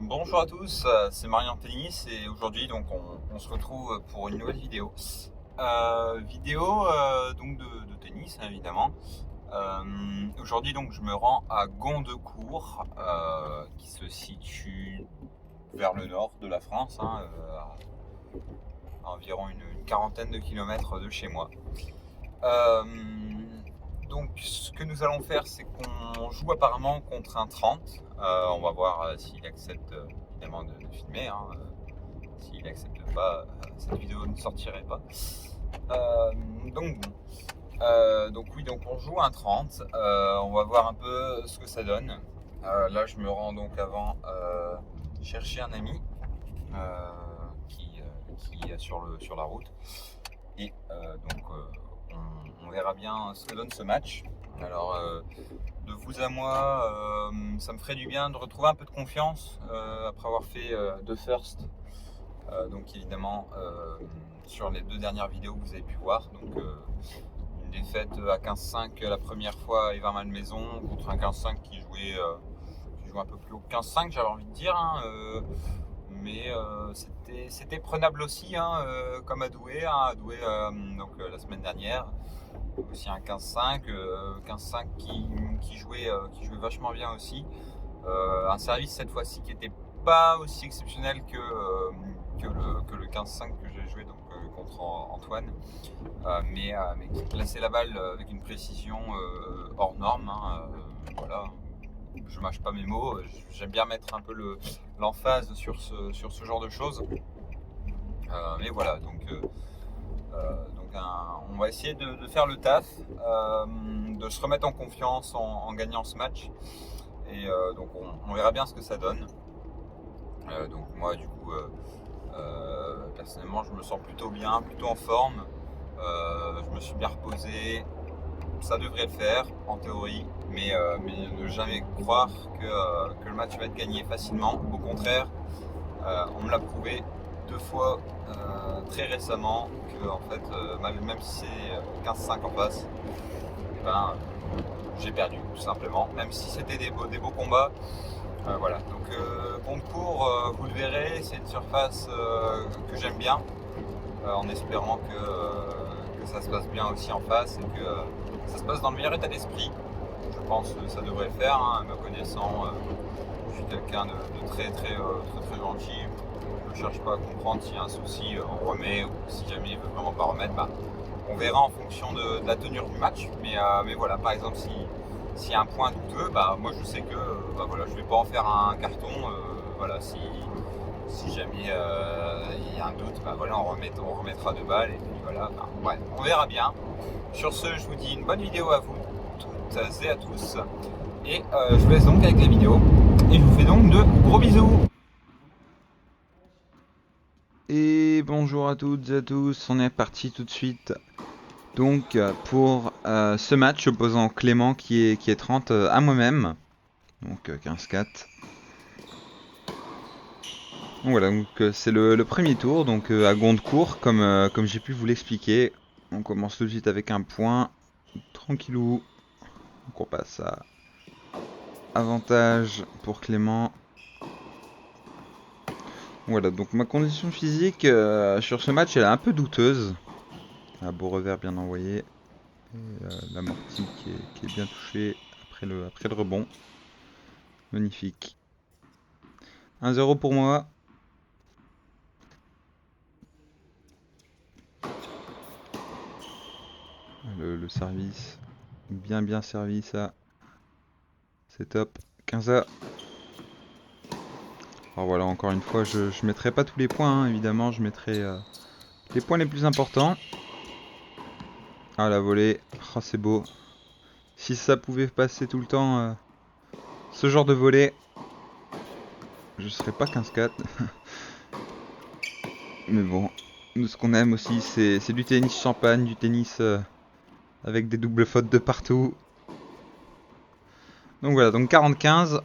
Bonjour à tous, c'est Marian Tennis et aujourd'hui donc on se retrouve pour une nouvelle vidéo. Donc de tennis hein, évidemment. Aujourd'hui donc je me rends à Gondecourt qui se situe vers le nord de la France, à environ une quarantaine de kilomètres de chez moi. Euh, donc ce que nous allons faire c'est qu'on joue apparemment contre un 30. On va voir s'il accepte évidemment de filmer. S'il n'accepte pas, cette vidéo ne sortirait pas. Euh, donc bon. Donc oui, donc on joue un 30. On va voir un peu ce que ça donne. Là, je me rends donc avant chercher un ami euh, qui est sur la route. Et on verra bien ce que donne ce match. Alors, de vous à moi, ça me ferait du bien de retrouver un peu de confiance après avoir fait deux firsts. Donc évidemment, sur les deux dernières vidéos que vous avez pu voir, une défaite à 15-5 la première fois à Evan Malmaison contre un 15-5 qui jouait un peu plus haut que 15-5, j'avais envie de dire, mais c'était prenable aussi, comme à Douai, la semaine dernière. Aussi un 15-5, 15-5 qui jouait vachement bien aussi. Un service cette fois-ci qui était pas aussi exceptionnel que le 15-5 que j'ai joué contre Antoine, mais qui plaçait la balle avec une précision hors norme. Voilà, je mâche pas mes mots, j'aime bien mettre un peu l'emphase sur ce genre de choses. Mais voilà, on va essayer de faire le taf, de se remettre en confiance en gagnant ce match. Et donc on verra bien ce que ça donne. Donc moi du coup personnellement je me sens plutôt bien, plutôt en forme. Je me suis bien reposé, ça devrait le faire en théorie, mais ne jamais croire que le match va être gagné facilement. Au contraire, on me l'a prouvé deux fois très récemment que en fait, même si c'est 15-5 en face, eh ben, j'ai perdu tout simplement. Même si c'était des beaux combats. Voilà, donc Gondecourt, vous le verrez, c'est une surface que j'aime bien, en espérant que ça se passe bien aussi en face et que ça se passe dans le meilleur état d'esprit. Je pense que ça devrait le faire, me connaissant, je suis quelqu'un de très gentil. Je ne cherche pas à comprendre s'il y a un souci, on remet, ou si jamais il ne veut vraiment pas remettre, on verra en fonction de la tenue du match. Mais voilà, par exemple, s'il y a un point douteux, moi je sais que voilà, je ne vais pas en faire un carton. Voilà, si jamais il y a un doute, voilà, on remettra deux balles. Et puis voilà, ouais, on verra bien. Sur ce, je vous dis une bonne vidéo à vous toutes et à tous. Et je vous laisse donc avec la vidéo. Et je vous fais donc de gros bisous. Et bonjour à toutes et à tous, on est parti tout de suite. Donc pour ce match opposant Clément qui est 30 à moi-même. Donc 15-4. Donc voilà, c'est le premier tour, donc à Gondecourt, comme j'ai pu vous l'expliquer. On commence tout de suite avec un point, tranquillou. Donc on passe à avantage pour Clément. Voilà, donc ma condition physique sur ce match elle est un peu douteuse. Un beau revers bien envoyé. Et l'amorti qui est bien touché après le rebond. Magnifique. 1-0 pour moi. Le service. Bien servi ça. C'est top. 15A. Alors voilà, encore une fois, je mettrai pas tous les points, évidemment. Je mettrai les points les plus importants. Ah, la volée. Oh, c'est beau. Si ça pouvait passer tout le temps, ce genre de volée, je serais pas 15-4. Mais bon, nous ce qu'on aime aussi, c'est du tennis champagne, du tennis avec des doubles fautes de partout. Donc voilà, donc 40-15.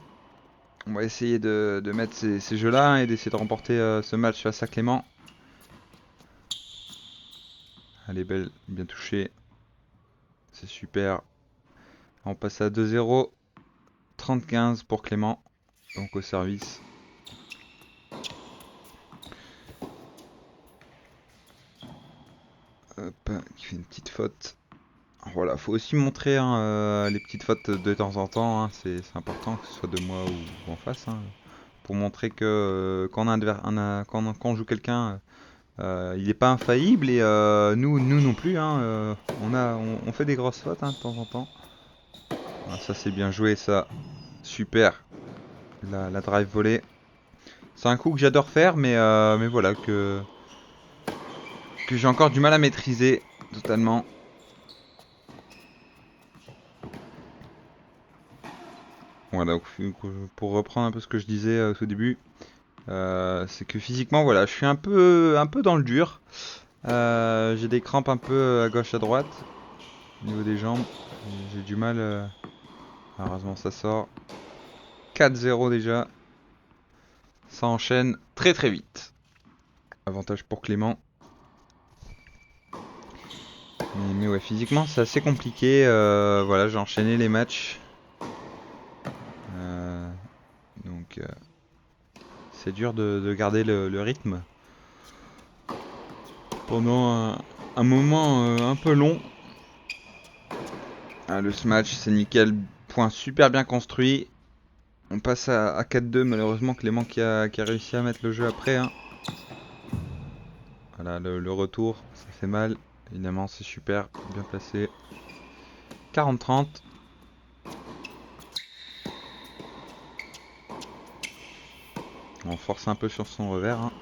On va essayer de mettre ces jeux-là et d'essayer de remporter ce match face à Clément. Elle est belle, bien touchée. C'est super. On passe à 2-0. 30-15 pour Clément. Donc au service. Hop, qui fait une petite faute. Voilà, faut aussi montrer hein, les petites fautes de temps en temps, hein, c'est important, que ce soit de moi ou en face, hein, pour montrer que quand, quand on joue quelqu'un, il n'est pas infaillible et nous non plus, hein, on fait des grosses fautes hein, de temps en temps. Ah, ça c'est bien joué, ça, super, la drive volée. C'est un coup que j'adore faire, mais voilà, que j'ai encore du mal à maîtriser totalement. Voilà, donc, pour reprendre un peu ce que je disais au tout début, c'est que physiquement, voilà, je suis un peu dans le dur. J'ai des crampes un peu à gauche à droite au niveau des jambes. J'ai du mal. Heureusement, ça sort. 4-0 déjà. Ça enchaîne très très vite. Avantage pour Clément. Mais ouais, physiquement, c'est assez compliqué. Voilà, j'ai enchaîné les matchs. Euh, donc, c'est dur de garder le rythme pendant un moment un peu long. Ah, le smash, c'est nickel. Point super bien construit. On passe à 4-2. Malheureusement, Clément qui a réussi à mettre le jeu après. Hein. Voilà, le retour, ça fait mal. Évidemment, c'est super. Bien placé. 40-30. On force un peu sur son revers. Hein.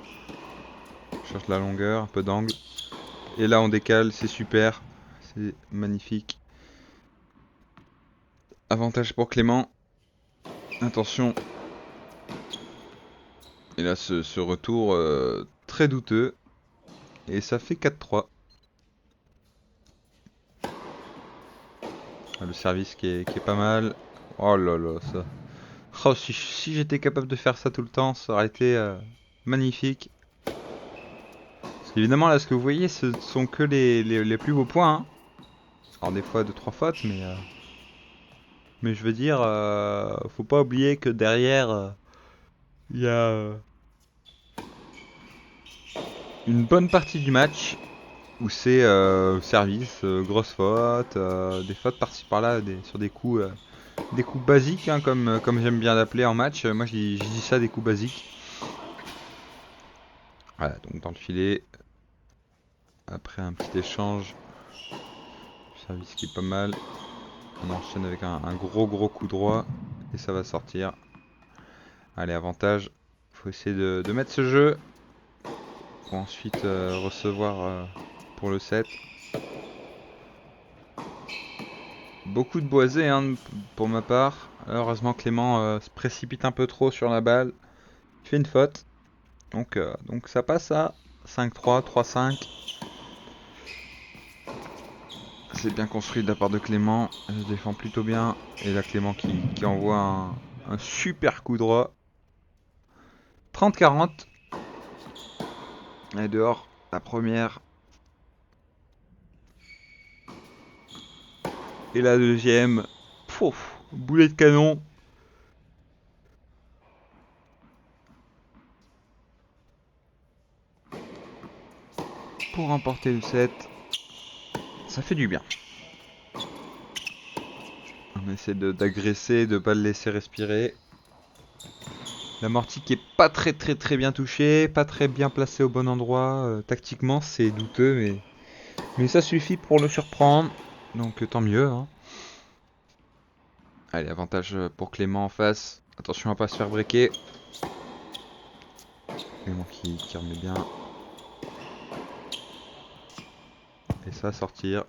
On cherche la longueur, un peu d'angle. Et là, on décale. C'est super. C'est magnifique. Avantage pour Clément. Attention. Et là, ce retour très douteux. Et ça fait 4-3. Le service qui est pas mal. Oh là là, ça. Oh, si j'étais capable de faire ça tout le temps, ça aurait été magnifique. Parce qu'évidemment, là, ce que vous voyez, ce sont que les plus beaux points. Hein. Alors, des fois, 2-3 fautes, mais je veux dire, faut pas oublier que derrière, il y a une bonne partie du match où c'est service, grosse faute, des fautes par-ci par-là, sur des coups basiques, hein, comme j'aime bien l'appeler en match. Moi, je dis ça des coups basiques. Voilà, donc dans le filet, après un petit échange, service qui est pas mal. On enchaîne avec un gros coup droit et ça va sortir. Allez, avantage. Faut essayer de mettre ce jeu pour ensuite recevoir pour le set. Beaucoup de boisés hein, pour ma part. Heureusement Clément se précipite un peu trop sur la balle. Il fait une faute. Donc ça passe à 5-3, 3-5. C'est bien construit de la part de Clément. Il se défend plutôt bien. Et là Clément qui envoie un super coup droit. 30-40. Et dehors, la première. Et la deuxième. Pouf, boulet de canon. Pour remporter le set. Ça fait du bien. On essaie d'agresser, de pas le laisser respirer. L'amorti qui est pas très bien touché, pas très bien placé au bon endroit. Tactiquement, c'est douteux, mais ça suffit pour le surprendre. Donc tant mieux. Hein. Allez, avantage pour Clément en face. Attention à pas se faire breaker. Clément qui remet bien. Et ça, sortir.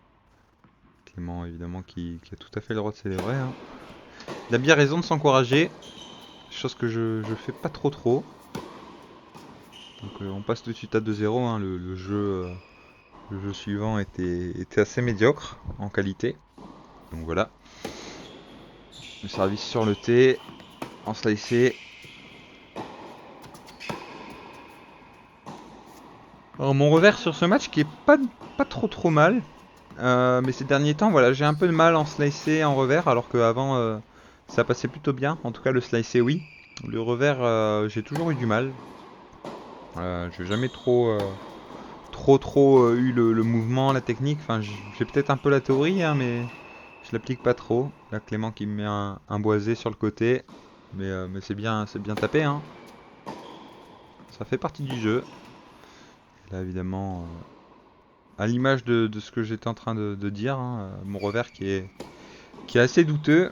Clément, évidemment, qui a tout à fait le droit de célébrer. Hein. Il a bien raison de s'encourager. Chose que je fais pas trop. Donc on passe tout de suite à 2-0. Hein. Le jeu suivant était assez médiocre en qualité. Donc voilà. Le service sur le T. En slicé. Alors mon revers sur ce match qui est pas trop mal. Mais ces derniers temps, voilà, j'ai un peu de mal en slicé en revers. Alors qu'avant, ça passait plutôt bien. En tout cas, le slicé, oui. Le revers, j'ai toujours eu du mal. J'ai jamais trop trop eu le mouvement, la technique. Enfin, j'ai peut-être un peu la théorie, hein, mais je l'applique pas trop. Là, Clément qui me met un boisé sur le côté. Mais c'est bien tapé, hein. Ça fait partie du jeu. Là, évidemment, à l'image de ce que j'étais en train de dire, hein, mon revers qui est assez douteux.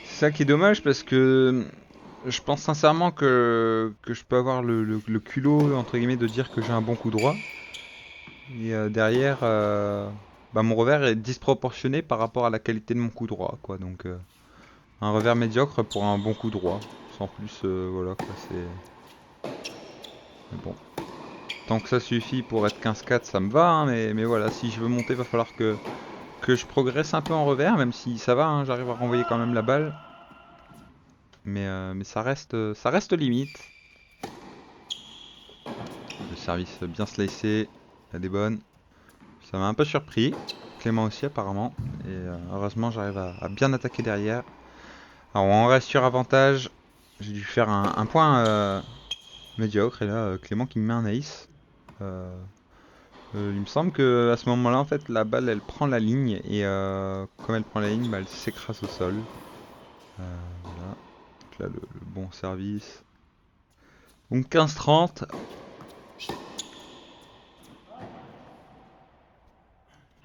C'est ça qui est dommage parce que je pense sincèrement que je peux avoir le culot, entre guillemets, de dire que j'ai un bon coup droit. Et derrière, bah, mon revers est disproportionné par rapport à la qualité de mon coup droit, quoi. Donc, un revers médiocre pour un bon coup droit. Sans plus, voilà, quoi, c'est... Mais bon. Tant que ça suffit pour être 15-4, ça me va, hein, mais voilà, si je veux monter, va falloir que je progresse un peu en revers, même si ça va, hein, j'arrive à renvoyer quand même la balle. Mais ça reste limite. Le service bien slicé, il a des bonnes. Ça m'a un peu surpris. Clément aussi apparemment. Et heureusement j'arrive à bien attaquer derrière. Alors on reste sur avantage. J'ai dû faire un point médiocre et là Clément qui me met un ace. Euh, il me semble que à ce moment-là en fait la balle elle prend la ligne et comme elle prend la ligne bah, elle s'écrase au sol. Voilà. Donc là le bon service. Donc 15-30.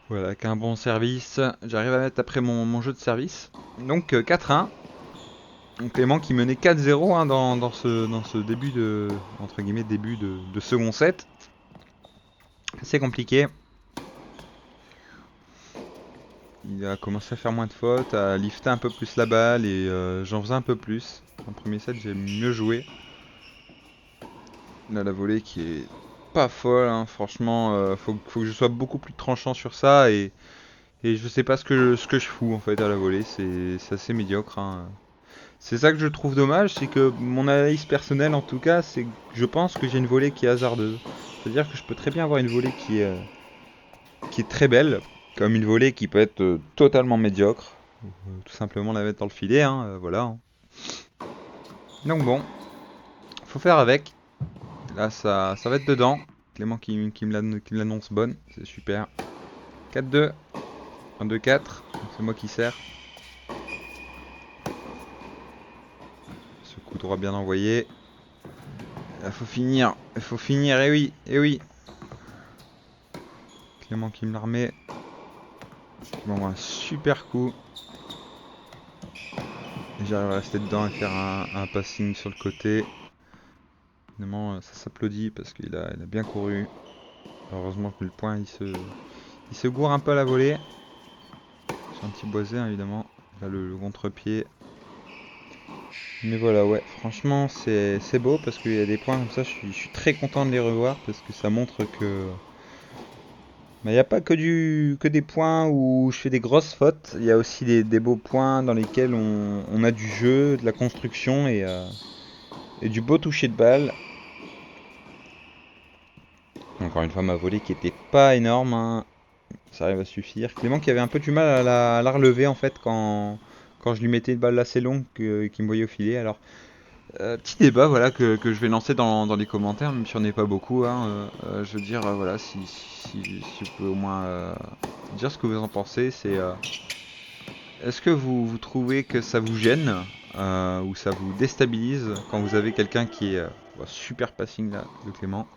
Voilà, avec un bon service, j'arrive à mettre après mon jeu de service. Donc 4-1. Donc Clément qui menait 4-0 hein, dans ce début de entre guillemets début de second set. C'est compliqué. Il a commencé à faire moins de fautes, à lifter un peu plus la balle et j'en faisais un peu plus. En premier set j'ai mieux joué. Là la volée qui est pas folle, hein. Franchement faut que je sois beaucoup plus tranchant sur ça et je sais pas ce que je fous en fait à la volée, c'est assez médiocre, hein. C'est ça que je trouve dommage, c'est que mon analyse personnelle en tout cas, c'est que je pense que j'ai une volée qui est hasardeuse. C'est-à-dire que je peux très bien avoir une volée qui est très belle, comme une volée qui peut être totalement médiocre. Tout simplement la mettre dans le filet, hein, voilà, hein. Donc bon, faut faire avec. Là ça va être dedans. Clément qui me l'annonce bonne, c'est super. 4-2, 1-2-4, c'est moi qui sers. Ce coup droit bien envoyé. Il faut finir, et oui, et oui. Clément qui me la remet. Bon, un super coup. Et j'arrive à rester dedans et faire un passing sur le côté. Évidemment, ça s'applaudit parce il a bien couru. Heureusement que le point il se gourre un peu à la volée. C'est un petit boisé, hein, évidemment. Là, le contre-pied. Mais voilà, ouais, franchement, c'est beau parce qu'il y a des points comme ça. Je suis très content de les revoir parce que ça montre que mais il n'y a pas que des points où je fais des grosses fautes. Il y a aussi des beaux points dans lesquels on a du jeu, de la construction et du beau toucher de balle. Encore une fois, ma volée qui était pas énorme, hein. Ça arrive à suffire. Clément qui avait un peu du mal à la relever en fait quand je lui mettais une balle assez longue qui me voyait au filet. Alors, petit débat voilà, que je vais lancer dans les commentaires, même si on n'est pas beaucoup, hein. Je veux dire, voilà, si vous pouvez au moins dire ce que vous en pensez, c'est est-ce que vous trouvez que ça vous gêne ou ça vous déstabilise quand vous avez quelqu'un qui est super passing là de Clément?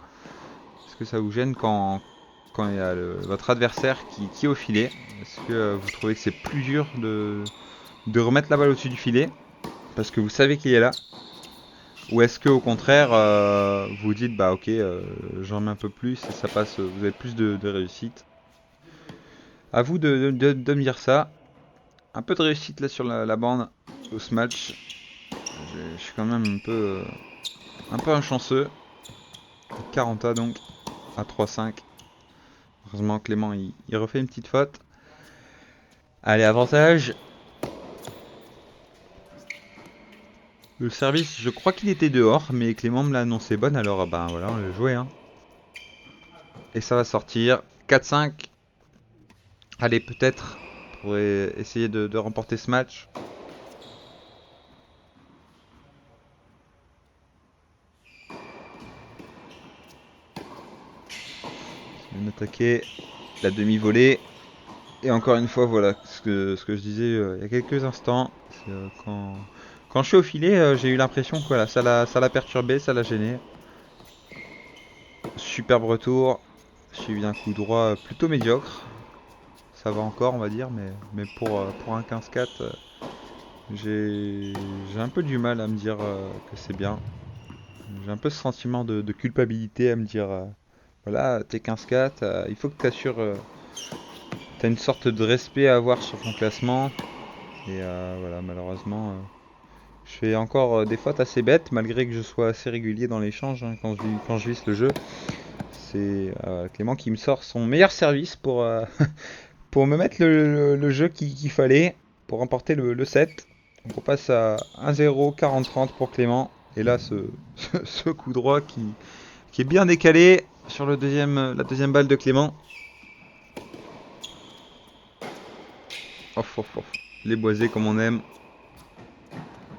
Est-ce que ça vous gêne quand il y a votre adversaire qui est au filet? Est-ce que vous trouvez que c'est plus dur de remettre la balle au-dessus du filet parce que vous savez qu'il est là? Ou est-ce que au contraire vous dites bah ok j'en mets un peu plus et ça passe, vous avez plus de réussite? À vous de me dire ça. Un peu de réussite là sur la bande au ce match. Je suis quand même un peu un chanceux. 40 donc à 3-5. Heureusement Clément il refait une petite faute. Allez, avantage. Le service, je crois qu'il était dehors, mais Clément me l'a annoncé bonne, alors ben voilà, on l'a joué, hein. Et ça va sortir. 4-5. Allez, peut-être pour essayer de remporter ce match. Bien attaqué. La demi-volée. Et encore une fois, voilà ce que je disais il y a quelques instants. C'est, quand je suis au filet, j'ai eu l'impression que voilà, ça l'a perturbé, ça l'a gêné. Superbe retour. Suivi d'un coup droit plutôt médiocre. Ça va encore, on va dire, mais pour un 15-4, j'ai un peu du mal à me dire que c'est bien. J'ai un peu ce sentiment de culpabilité à me dire voilà, t'es 15-4, il faut que t'assures. T'as une sorte de respect à avoir sur ton classement. Et voilà, malheureusement, je fais encore des fautes assez bêtes, malgré que je sois assez régulier dans l'échange hein, quand je visse le jeu. C'est Clément qui me sort son meilleur service pour me mettre le jeu qu'il fallait pour remporter le set. Donc on passe à 1-0, 40-30 pour Clément. Et là, ce coup droit qui est bien décalé sur la deuxième balle de Clément. Off, off, off. Les boisés comme on aime.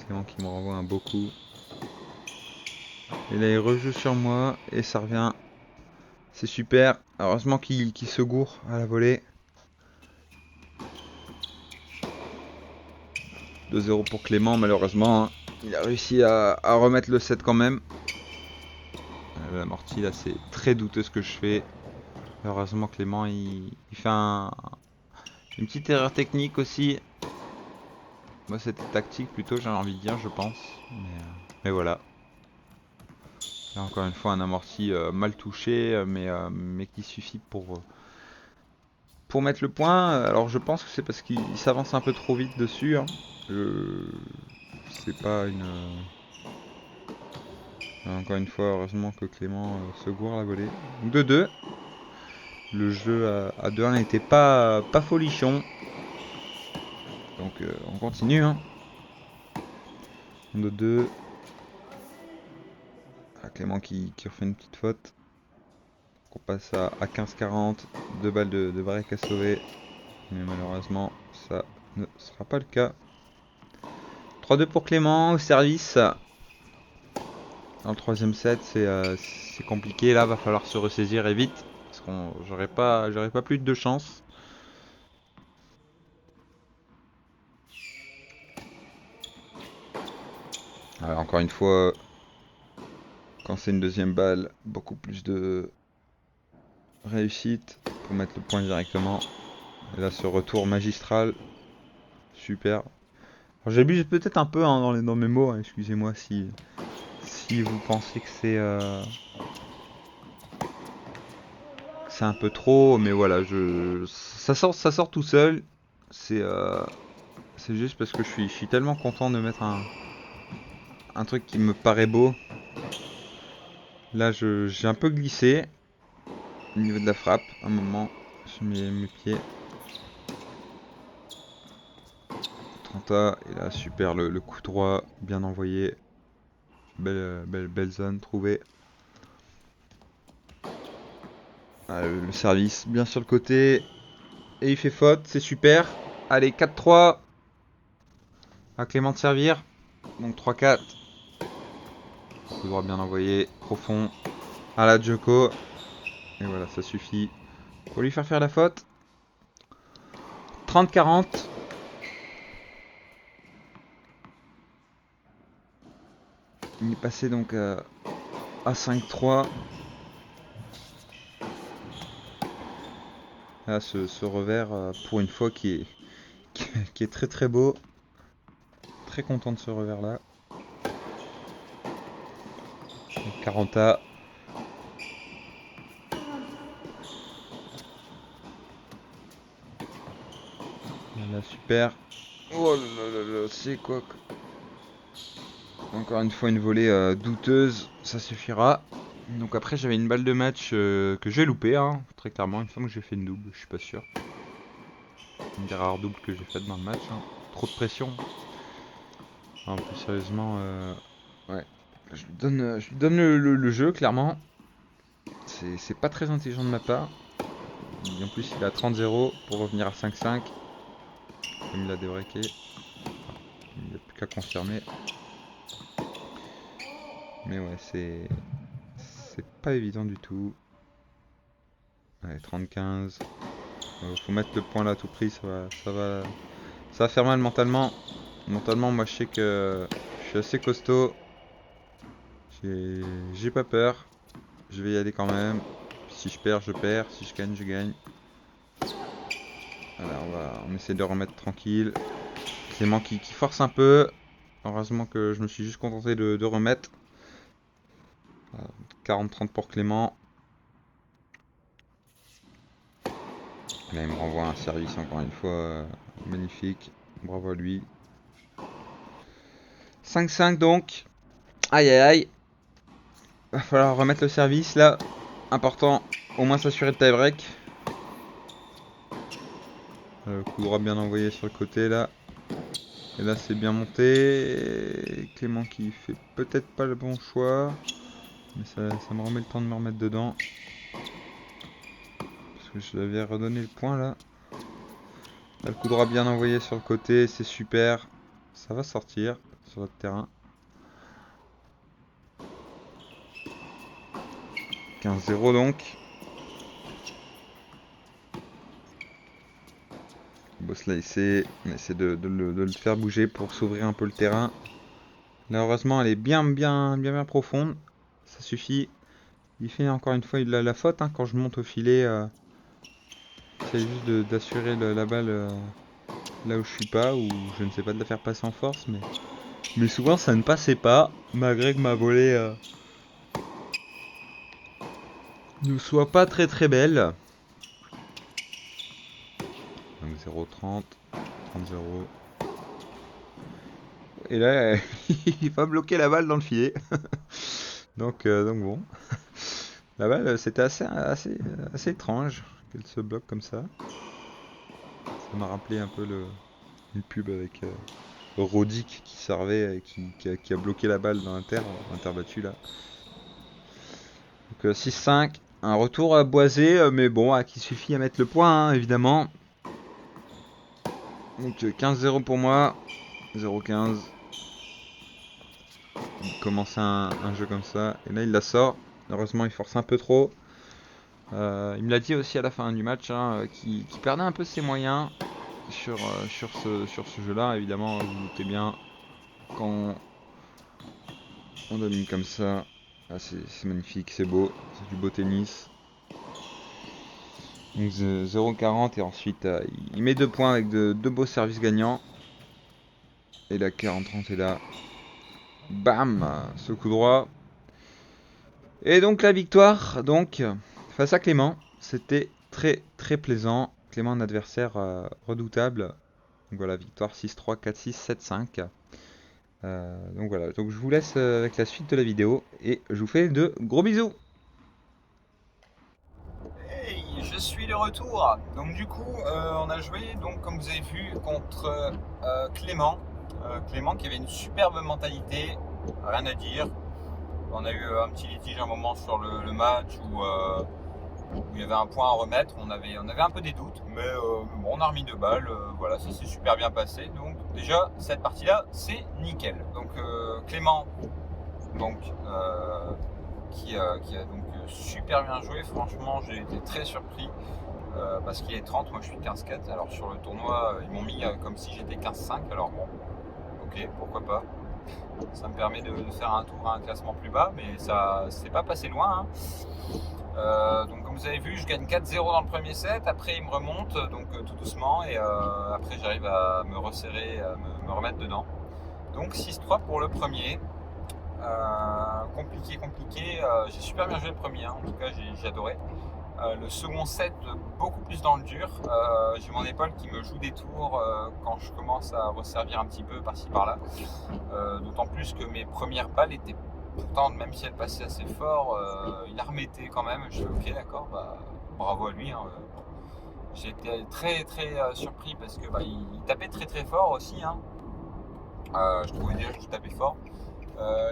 Clément qui me renvoie un beau coup. Et là, il rejoue sur moi et ça revient. C'est super. Heureusement qu'il se gourre à la volée. 2-0 pour Clément, malheureusement. Hein. Il a réussi à remettre le set quand même. L'amorti, là, c'est très douteux ce que je fais. Heureusement, Clément, il fait une petite erreur technique aussi. Moi, c'était tactique plutôt, j'ai envie de dire, je pense. Mais voilà. Là, encore une fois, un amorti mal touché, mais qui suffit pour mettre le point. Alors, je pense que c'est parce qu'il s'avance un peu trop vite dessus. Hein. C'est pas une. Encore une fois, heureusement que Clément se gourre la volée. 2-2. Le jeu à 2-1 n'était pas folichon. Donc on continue. Hein. 2-2. Clément qui refait une petite faute. On passe à 15-40. Deux balles de break à sauver. Mais malheureusement, ça ne sera pas le cas. 3-2 pour Clément au service. Dans le troisième set, c'est compliqué. Là, va falloir se ressaisir et vite. Parce que j'aurais pas plus de chance. Encore une fois, quand c'est une deuxième balle, beaucoup plus de réussite pour mettre le point directement. Et là, ce retour magistral, super. J'abuse peut-être un peu hein, dans mes mots, hein, excusez-moi si vous pensez que c'est un peu trop, mais voilà, ça sort tout seul. C'est c'est juste parce que je suis tellement content de mettre un truc qui me paraît beau. Là, j'ai un peu glissé au niveau de la frappe, un moment, sur mes pieds. 30A, et là, super, le coup droit, bien envoyé. Belle zone trouvée. Le service bien sur le côté. Et il fait faute, c'est super. Allez, 4-3. À Clément de servir. Donc 3-4. Coup droit bien envoyé, profond. À la Djoko. Et voilà, ça suffit pour lui faire la faute. 30-40. Il est passé donc à 5-3. Là, ce revers, pour une fois, qui est très très beau. Très content de ce revers là. 40A. Voilà, super. Oh là là là, c'est quoi encore une fois une volée douteuse, ça suffira. Donc après j'avais une balle de match que j'ai loupée, hein, très clairement. Il me semble que j'ai fait une double, je suis pas sûr. Une des rares doubles que j'ai faites dans le match. Hein. Trop de pression. Non, plus sérieusement, ouais. Je lui donne le jeu, clairement. C'est pas très intelligent de ma part. Et en plus il est à 30-0 pour revenir à 5-5. Comme il a débreaké. Il n'y a plus qu'à confirmer. Mais ouais, c'est pas évident du tout. Allez, 30-15. Faut mettre le point là à tout prix, ça va faire mal mentalement. Mentalement, moi je sais que je suis assez costaud. J'ai pas peur. Je vais y aller quand même. Si je perds, je perds. Si je gagne, je gagne. Voilà, on essaie de remettre tranquille. Clément qui force un peu. Heureusement que je me suis juste contenté de remettre. 40-30 pour Clément. Là, il me renvoie un service encore une fois. Magnifique. Bravo à lui. 5-5 donc. Aïe aïe aïe. Va falloir remettre le service là. Important. Au moins s'assurer de tie-break. Coup droit bien envoyé sur le côté là. Et là c'est bien monté. Clément qui fait peut-être pas le bon choix. Mais ça me remet le temps de me remettre dedans. Parce que je l'avais redonné le point là. Là, le coup droit bien envoyé sur le côté, c'est super. Ça va sortir sur votre terrain. 15-0 donc. Le boss là, on essaie de le faire bouger pour s'ouvrir un peu le terrain. Là, heureusement, elle est bien profonde. Ça suffit. Il fait encore une fois la faute hein, quand je monte au filet. C'est juste d'assurer la balle là où je suis pas, ou je ne sais pas de la faire passer en force, mais souvent ça ne passait pas, malgré que ma volée ne soit pas très belle. Donc 0-30, 30-0. Et là, il va bloquer la balle dans le filet. donc bon. La balle, c'était assez étrange qu'elle se bloque comme ça. Ça m'a rappelé un peu une pub avec Rodic qui servait et qui a bloqué la balle dans l'inter battu là. Donc 6-5, un retour boisé, mais bon, qui suffit à mettre le point, hein, évidemment. Donc 15-0 pour moi, 0-15. Il commence un jeu comme ça, et là il la sort. Heureusement, il force un peu trop. Il me l'a dit aussi à la fin du match, hein, qu'il perdait un peu ses moyens sur ce jeu-là. Évidemment, vous vous doutez bien, quand on domine comme ça, c'est magnifique, c'est beau, c'est du beau tennis. Donc 0-40 et ensuite il met 2 points avec deux beaux services gagnants. Et la 40-30 est là. Bam, ce coup droit. Et donc la victoire donc face à Clément. C'était très plaisant. Clément, un adversaire redoutable. Donc voilà, victoire 6-3, 4-6, 7-5. Donc voilà, donc je vous laisse avec la suite de la vidéo et je vous fais de gros bisous. Hey, je suis de retour. Donc du coup, on a joué, donc comme vous avez vu, contre Clément. Clément qui avait une superbe mentalité, rien à dire. On a eu un petit litige un moment sur le match où il y avait un point à remettre. On avait un peu des doutes, mais bon, on a remis 2 balles. Voilà, ça s'est super bien passé. Donc déjà, cette partie-là, c'est nickel. Donc Clément, donc, qui a donc super bien joué. Franchement, j'ai été très surpris parce qu'il est 30, moi je suis 15-4. Alors sur le tournoi, ils m'ont mis comme si j'étais 15-5. Alors bon, ok, pourquoi pas. Ça me permet de faire un tour à un classement plus bas, mais ça c'est pas passé loin. Hein. Donc comme vous avez vu, je gagne 4-0 dans le premier set. Après, il me remonte, donc tout doucement, et après j'arrive à me resserrer, à me remettre dedans. Donc 6-3 pour le premier. Compliqué. J'ai super bien joué le premier, hein. En tout cas j'ai adoré. Le second set, beaucoup plus dans le dur. J'ai mon épaule qui me joue des tours quand je commence à resservir un petit peu par-ci par-là. D'autant plus que mes premières balles étaient, pourtant, même si elles passaient assez fort, il la remettait quand même. Je suis ok, d'accord, bah, bravo à lui. Hein. J'ai été très surpris parce que il tapait très fort aussi. Hein. Je trouvais déjà qu'il tapait fort.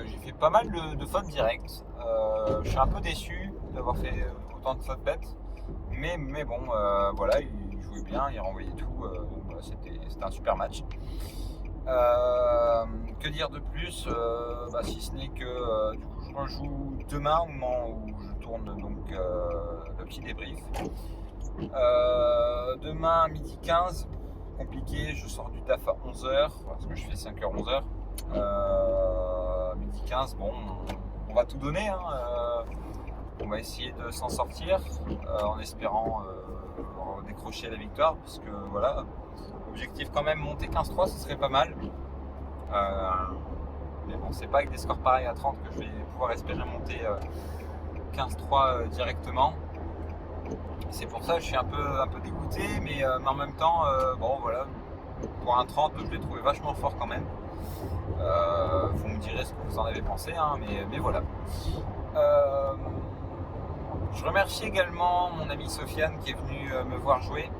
J'ai fait pas mal de fautes directes. Je suis un peu déçu d'avoir fait autant de fautes bêtes. Mais bon, voilà, il jouait bien, il renvoyait tout. Voilà, c'était un super match. que dire de plus, si ce n'est que du coup je rejoue demain au moment où je tourne donc le petit débrief. Demain midi 15, compliqué, je sors du taf à 11h, parce que je fais 5h 11h. Midi 15, bon, on va tout donner, hein, on va essayer de s'en sortir en espérant décrocher la victoire, parce que voilà, objectif quand même, monter 15-3, ce serait pas mal. Mais bon, c'est pas avec des scores pareils à 30 que je vais pouvoir espérer monter 15-3 directement. C'est pour ça que je suis un peu dégoûté, mais en même temps, bon voilà, pour un 30, je l'ai trouvé vachement fort quand même. Vous me direz ce que vous en avez pensé, hein, mais voilà. Je remercie également mon amie Sofiane qui est venue me voir jouer.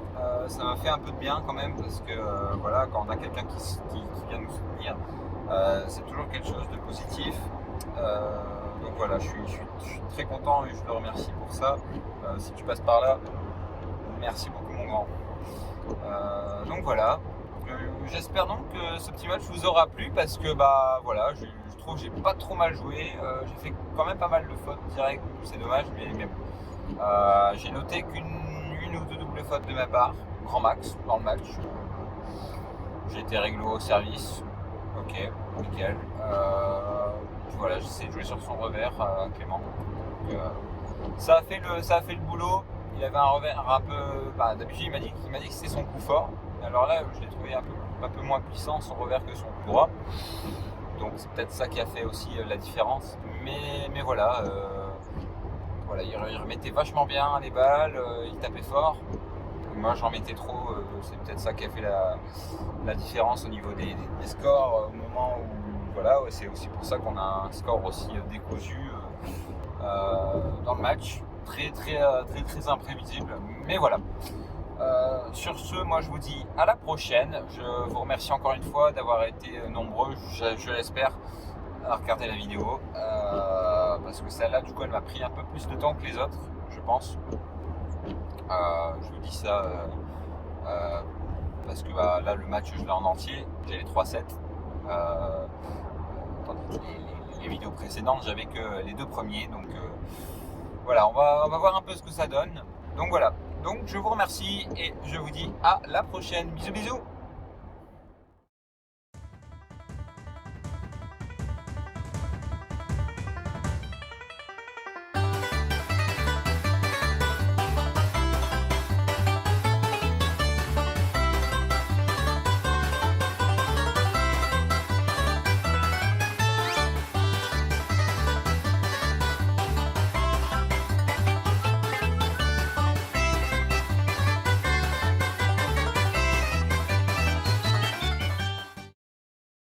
Ça m'a fait un peu de bien quand même, parce que voilà, quand on a quelqu'un qui vient nous soutenir, c'est toujours quelque chose de positif. Donc voilà, je suis très content et je le remercie pour ça. Si tu passes par là, merci beaucoup mon grand. Donc voilà, j'espère donc que ce petit match vous aura plu, parce que voilà, je trouve que j'ai pas trop mal joué. J'ai fait quand même pas mal de fautes directes, c'est dommage, mais bon. J'ai noté qu'une ou deux doubles fautes de ma part, grand max, dans le match. J'ai été réglo au service, ok, nickel. Voilà, j'essaie de jouer sur son revers, Clément. Donc, ça a fait le boulot. Il avait un revers un peu. D'habitude, il m'a dit que c'était son coup fort. Alors là, je l'ai trouvé un peu moins puissant, son revers, que son coup droit. Donc c'est peut-être ça qui a fait aussi la différence. Mais voilà, il remettait vachement bien les balles, il tapait fort. Moi, j'en mettais trop. C'est peut-être ça qui a fait la différence au niveau des scores au moment où. Voilà, c'est aussi pour ça qu'on a un score aussi décousu dans le match, très imprévisible, mais voilà. Sur ce, moi je vous dis à la prochaine. Je vous remercie encore une fois d'avoir été nombreux, je l'espère, à regarder la vidéo, parce que celle-là, du coup, elle m'a pris un peu plus de temps que les autres, je pense. Je vous dis ça parce que là, le match, je l'ai en entier, j'ai les 3-7. Tandis que les vidéos précédentes, j'avais que les deux premiers. Donc voilà, on va voir un peu ce que ça donne. Donc voilà, donc je vous remercie et je vous dis à la prochaine. Bisous bisous.